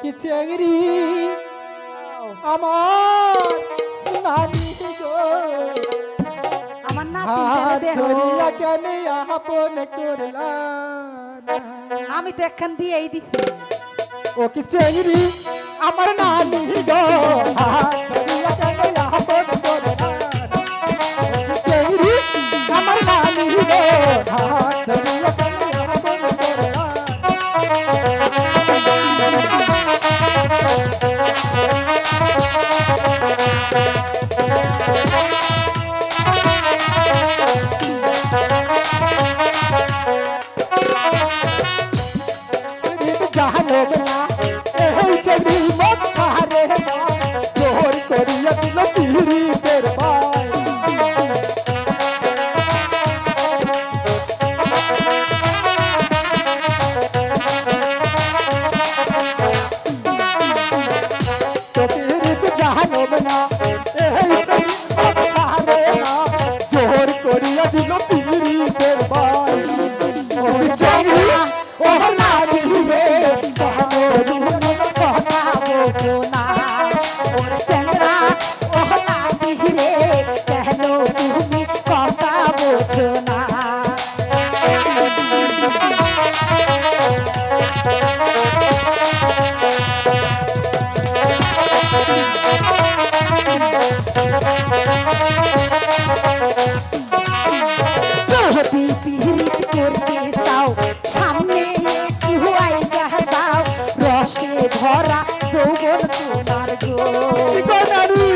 কি চেংড়ি আমার নানি গো আমার নাতিন দেহ ধরিয়া কেন আপন করলা আমি তো একখান দিয়েই দিছি ও কি চেংড়ি আমার নানি গো ধরিয়া কেন আপন করলা চেংড়ি আমার নানি গো ধরিয়া কেন আপন করলা জানো না এই চেংড়ি মত পারে না জোর করিয়া দিল পীড়িতের ভাই জানো না এই চেংড়ি মত পারে না জোর করিয়া দিল পীড়িতের ভাই ওই চেংড়ি ও নানি রে জানো কথা বলছো না ওর চেংড়া ও নাতি রে কেন তুমি কথা বলছো না যদি পিরিত করতে চাও সামনে একটু আইগা দাও রসে ভরা যৌবন তোমার গো নানি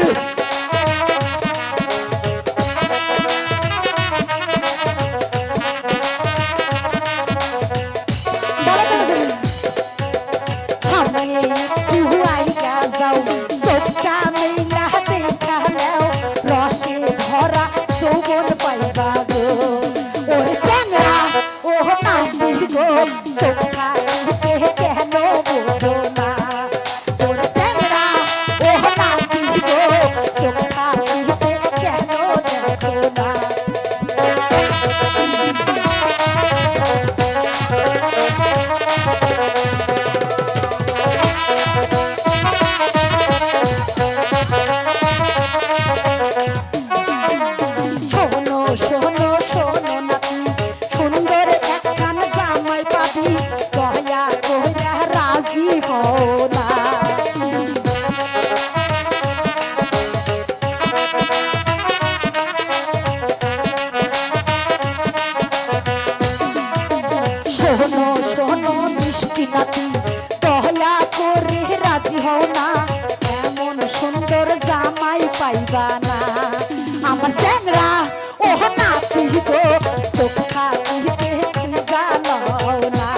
সামনে একটু আইগা যাও চোখটা মেলা দেখা নাও রসে ভরা যৌবন পাইবা গো ওরে চ্যাংড়া ও নাতি গো চোখটা কেন বোঝো না ওরে চ্যাংড়া ও নাতি গো চোখটা কেন দেখো না শোনো শোনো শোনো নাতি সুন্দর একখান জামাই পাবি দয়া কইরা রাজি হও না শোনো শোনো মিষ্টি নাতি দয়া করে রাজি হও না এমন সুন্দর জামাই পাইবা না আমার চ্যাংড়া ও নাতি গো চোখা দিতে জালাও না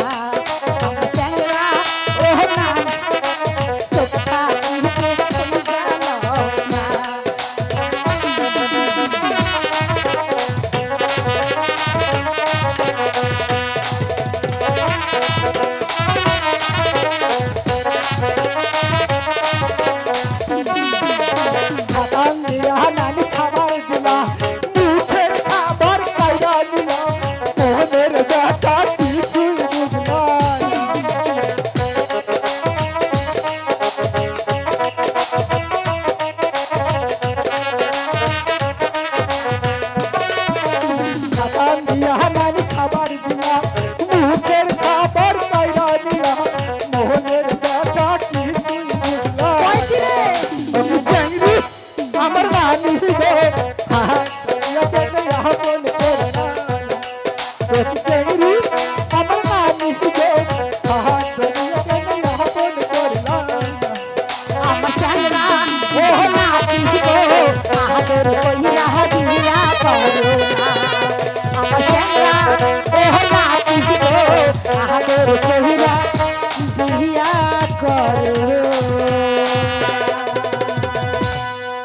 আমার চ্যাংড়া ও নাতি চোখা দিতে জালাও না খাবার দিয়া নানি খাবার দিলা মুখের খাবার খাইয়া দিলা মোহনের বেটা কিছুই বুঝলা খাবার দিয়া নানি খাবার দিলা মুখের খাবার খাইয়া দিলা মোহনের বেটা কিছুই বুঝলা কইছি রে ওকে চেংড়ি আমার নানি গো হ্যাঁ আপন করে না